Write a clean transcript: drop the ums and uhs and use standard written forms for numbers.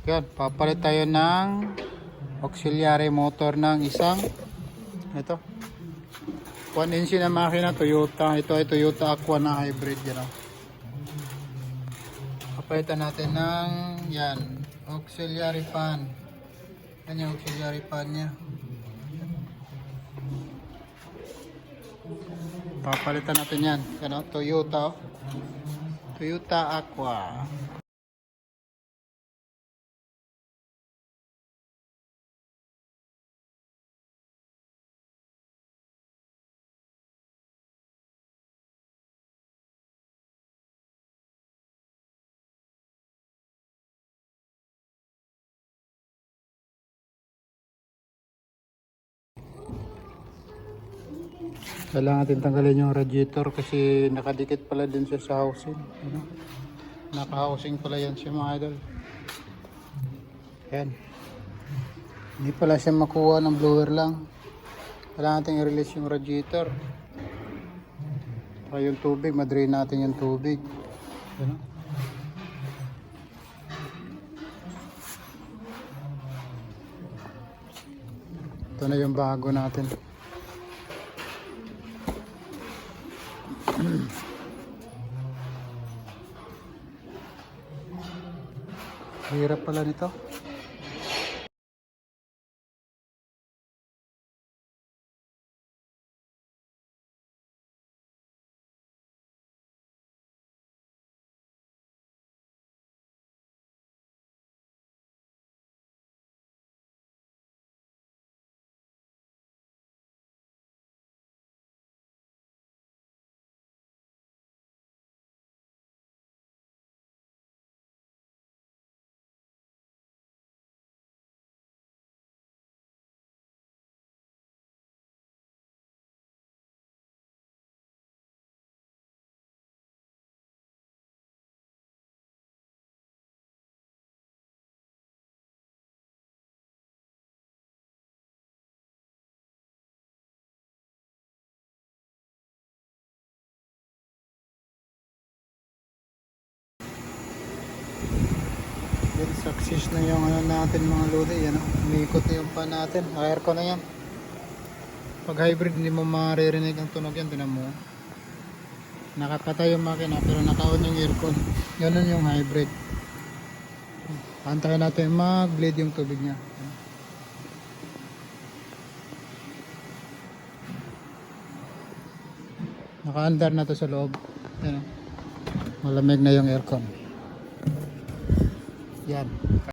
Yan, papalit tayo ng auxiliary motor ng isang ito 1 inch na makina Toyota. Ito ay Toyota Aqua na hybrid yan. Papalitan natin ng yan auxiliary fan. Yan yung auxiliary fan nya. Papalitan natin yan. Yan Toyota. Toyota Aqua. Kailangan natin tanggalin yung radiator kasi nakadikit pala din siya sa housing. Naka-housing pala yan siya mga idol. Yan. Hindi pala siya makuha ng blower lang. Kailangan natin i-release yung radiator. Para yung tubig, madrain natin yung tubig. Yan. Ito na yung bago natin. Hirap pala nito. Success na yung natin mga lodi. Yan, umiikot na yung pan natin. Aircon na yan. Pag hybrid hindi mo maririnig ang tunog yan. Tinan mo. Nakapatay yung makina pero naka-on yung aircon. Ganun yung hybrid. Antayin natin mag-bleed yung tubig niya. Naka-under na to sa loob. Yan, malamig na yung aircon. Yan.